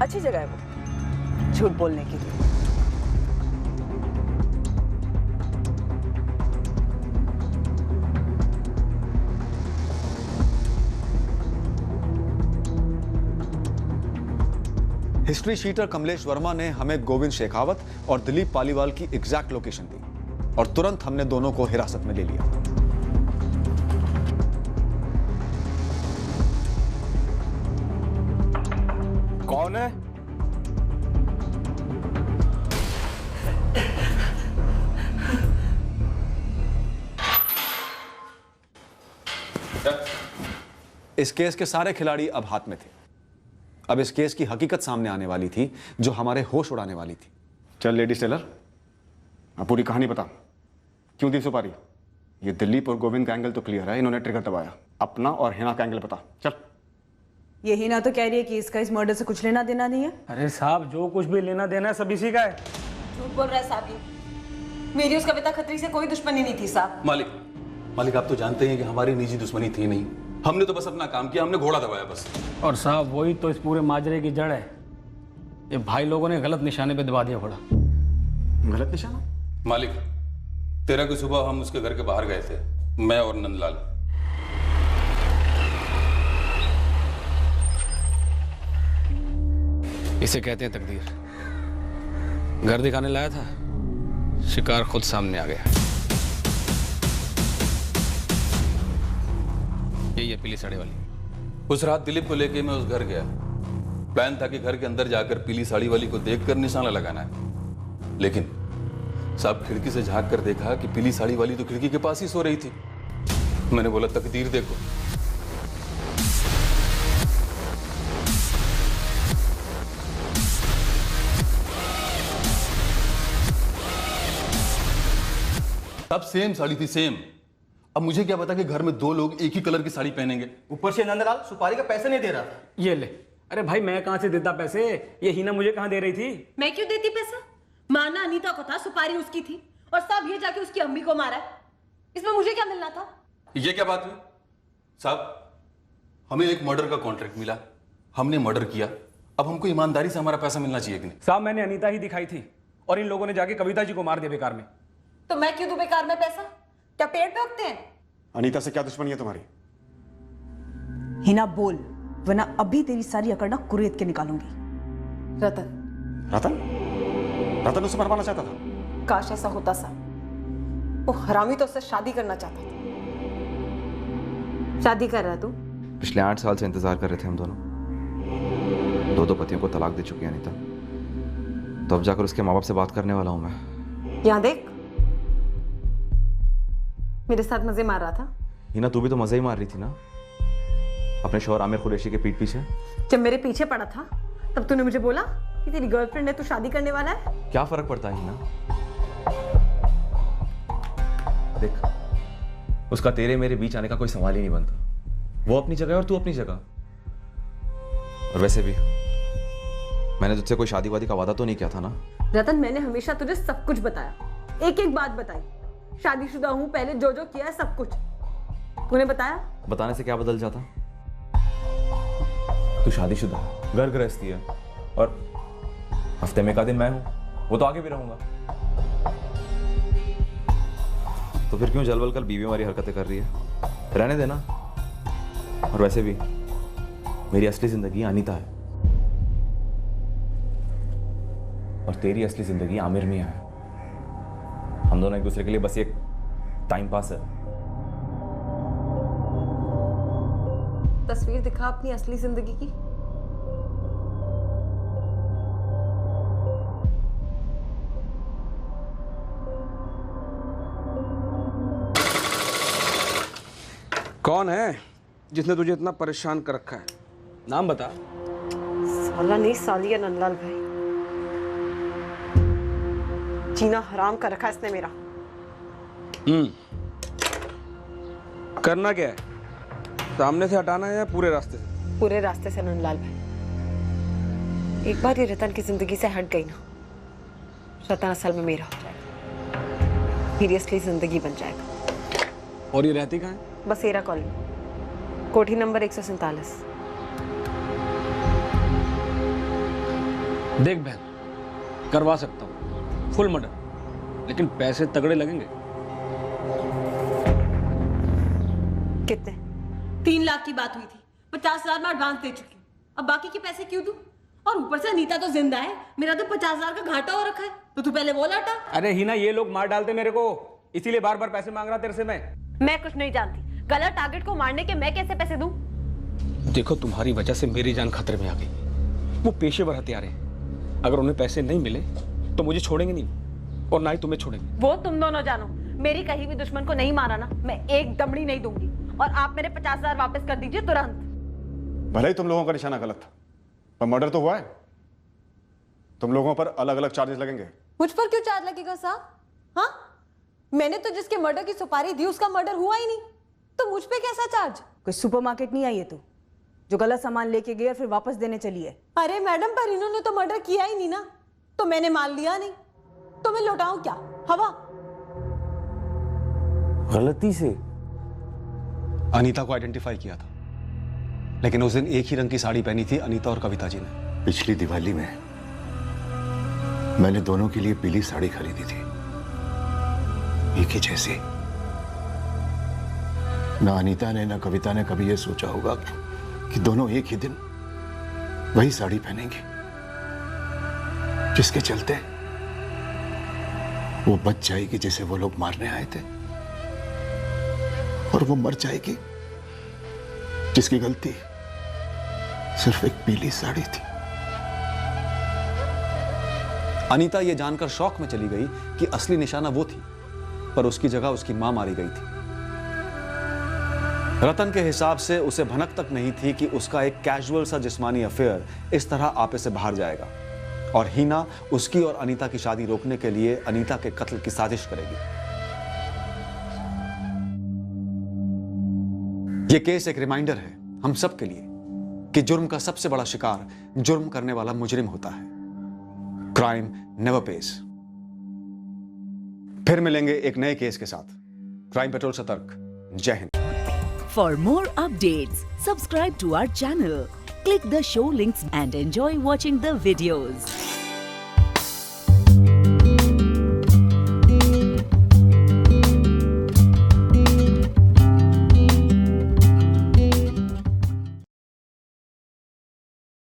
अच्छी जगह है वो झूठ बोलने की। हिस्ट्री शीटर कमलेश वर्मा ने हमें गोविंद शेखावत और दिलीप पालीवाल की एग्जैक्ट लोकेशन दी और तुरंत हमने दोनों को हिरासत में ले लिया। कौन है? इस केस के सारे खिलाड़ी अब हाथ में थे। अब इस केस की हकीकत सामने आने वाली थी, जो हमारे होश उड़ाने वाली थी। चल लेडीज टेलर, अब पूरी कहानी बता। क्यों दी सुपारी? ये दिलीप और गोविंद का एंगल तो क्लियर है, इन्होंने ट्रिगर दबाया। अपना और हिना का एंगल बता। चल। ये हिना तो कह रही है कि इसका इस मर्डर से कुछ लेना देना नहीं है। अरे साहब, जो कुछ भी लेना देना है सब इसी का है। झूठ बोल रहा है साहब ये। मेरी उस कविता खत्री से कोई दुश्मनी नहीं थी साहब। मालिक आप तो जानते हैं कि हमारी निजी दुश्मनी थी नहीं। हमने तो बस अपना काम किया, हमने घोड़ा दबाया बस। और साहब वही तो इस पूरे माजरे की जड़ है। ये भाई लोगों ने गलत निशाने पे दबा दिया घोड़ा। गलत निशाना? मालिक 13 की सुबह हम उसके घर के बाहर गए थे, मैं और नंदलाल। इसे कहते हैं तकदीर। घर दिखाने लाया था, शिकार खुद सामने आ गया। यही है पीली साड़ी वाली। उस रात दिलीप को लेके मैं उस घर गया। प्लान था कि घर के अंदर जाकर पीली साड़ी वाली को देखकर निशाना लगाना है, लेकिन साहब खिड़की से झांक कर देखा कि पीली साड़ी वाली तो खिड़की के पास ही सो रही थी। मैंने बोला तकदीर देखो। सब सेम साड़ी थी, सेम। अब मुझे क्या पता कि घर में दो लोग एक ही कलर की साड़ी पहनेंगे। ऊपर से नंदलाल सुपारी का पैसे नहीं दे रहा था। ये ले। अरे भाई मैं कहां से देता पैसे? ये हिना मुझे कहां दे रही थी? मैं क्यों देती पैसा? माना अनीता को था, सुपारी उसकी थी, और सब ये जाके उसकी अम्मी को मारा है। इसमें मुझे क्या मिलना था? ये क्या बात हुई साहब? हमें एक मर्डर का कॉन्ट्रैक्ट मिला, हमने मर्डर किया, अब हमको ईमानदारी से हमारा पैसा मिलना चाहिए कि नहीं? साहब मैंने अनीता ही दिखाई थी और इन लोगों ने जाके कविता जी को मार दिया बेकार में। तो मैं क्यों दूं बेकार में पैसा? क्या पेड़ पे उगते हैं? अनीता से क्या दुश्मनी है तुम्हारी? हिना बोल, वरना अभी तेरी सारी अकड़ ना कुरेद के निकालूंगी। रतन, रतन रतन उसे मरवाना चाहता था। काश ऐसा होता सा। वो हरामी तो उससे शादी करना चाहता था। शादी कर रहा तू? पिछले 8 साल से इंतजार कर रहे थे हम दोनों। दो पतियों को तलाक दे चुकी है अनीता, तो अब जाकर उसके माँ बाप से बात करने वाला हूं मैं। यहाँ देख, मेरे साथ मजे मार रहा था। हिना, तू भी तो मजे ही मार रही थी ना अपने शौहर आमिर कुरैशी के पीठ पीछे। जब मेरे पीछे पड़ा था तब तूने मुझे बोला कि तेरी गर्लफ्रेंड है, तू शादी करने वाला है। क्या फर्क पड़ता है हिना? देख, उसका तेरे मेरे बीच आने का कोई सवाल ही नहीं बनता। वो अपनी जगह है और तू अपनी जगह। और वैसे भी मैंने तुझसे कोई शादी वादी का वादा तो नहीं किया था ना? रतन, मैंने हमेशा तुझे सब कुछ बताया, एक एक बात बताई। शादीशुदा हूं, पहले जो जो किया है सब कुछ तूने बताया। बताने से क्या बदल जाता? तू शादीशुदा है, घर गृहस्थी है, और हफ्ते में 1 दिन मैं हूं, वो तो आगे भी रहूंगा। तो फिर क्यों जलवल कल बीवी वाली हरकतें कर रही है? रहने देना। और वैसे भी मेरी असली जिंदगी अनीता है और तेरी असली जिंदगी आमिर मियां है। हम दोनों एक दूसरे के लिए बस एक टाइम पास है। तस्वीर दिखा अपनी असली जिंदगी की। कौन है जिसने तुझे इतना परेशान कर रखा है? नाम बता। साला नहीं सालिया नंदलाल भाई, जीना हराम कर रखा इसने मेरा। करना क्या है? सामने से हटाना है या पूरे रास्ते से? पूरे रास्ते से नंदलाल भाई। एक बार ये रतन की जिंदगी से हट गई ना, रतन असल में मेरा हो जाएगा, मेरी असली जिंदगी बन जाएगा। और ये रहती कहाँ है? बसेरा कॉलोनी, कोठी नंबर 147। देख बहन, करवा सकता हूँ फुल मर्डर, लेकिन पैसे तगड़े लगेंगे। कितने? 3 लाख की बात हुई थी, 50,000 में एडवांस दे चुकी हूँ। अब बाकी के पैसे क्यों दूं? और ऊपर से अनीता तो जिंदा है, मेरा तो 50,000 का घाटा हो रखा है, तो तू पहले वो लौटा। अरे हिना, ये लोग मार डालते मेरे को, इसीलिए बार बार पैसे मांग रहा तेरे से मैं कुछ नहीं जानती, गलत टारगेट को मारने के मैं कैसे पैसे दूं? देखो, तुम्हारी वजह से मेरी जान खतरे में आ गई। वो पेशेवर हत्यारे हैं, अगर उन्हें पैसे नहीं मिले तो मुझे छोड़ेंगे नहीं, और ना ही तुम्हें छोड़ेंगे। वो तुम दोनों जानो, मेरी कहीं भी दुश्मन को नहीं मारा ना, मैं एक दमड़ी नहीं दूंगी। और आप मेरे 50,000 वापस कर दीजिए तुरंत। भले ही तुम लोगों का निशाना गलत था, पर मर्डर तो हुआ है। तुम लोगों पर अलग अलग चार्जेस लगेंगे। मुझ पर क्यों चार्ज लगेगा साहब? हाँ, मैंने तो जिसके मर्डर की सुपारी दी उसका मर्डर हुआ ही नहीं, तो मुझ पे कैसा चार्ज? कोई सुपरमार्केट नहीं आई है तू जो गलत सामान लेके गई और फिर वापस देने चली है। अरे मैडम, पर इन्होंने तो मर्डर किया ही नहीं ना, तो मैंने मान लिया नहीं, तो मैं लौटाऊं क्या? हवा। गलती से अनीता को आइडेंटिफाई किया था, लेकिन उस दिन एक ही रंग की साड़ी पहनी थी अनीता और कविता जी ने। पिछली दिवाली में मैंने दोनों के लिए पीली साड़ी खरीदी थी, एक ही जैसी। ना अनीता ने ना कविता ने कभी यह सोचा होगा कि दोनों एक ही दिन वही साड़ी पहनेंगे, जिसके चलते वो बच जाएगी जिसे वो लोग मारने आए थे, और वो मर जाएगी जिसकी गलती सिर्फ एक पीली साड़ी थी। अनीता ये जानकर शौक में चली गई कि असली निशाना वो थी, पर उसकी जगह उसकी मां मारी गई थी। रतन के हिसाब से उसे भनक तक नहीं थी कि उसका एक कैजुअल सा जिस्मानी अफेयर इस तरह आपे से बाहर जाएगा, और हीना उसकी और अनीता की शादी रोकने के लिए अनीता के कत्ल की साजिश करेगी। यह केस एक रिमाइंडर है हम सब के लिए कि जुर्म का सबसे बड़ा शिकार जुर्म करने वाला मुजरिम होता है। Crime never page. फिर मिलेंगे एक नए केस के साथ। क्राइम पेट्रोल सतर्क। जय Hind. For more updates, subscribe to our channel, click the show links and enjoy watching the videos.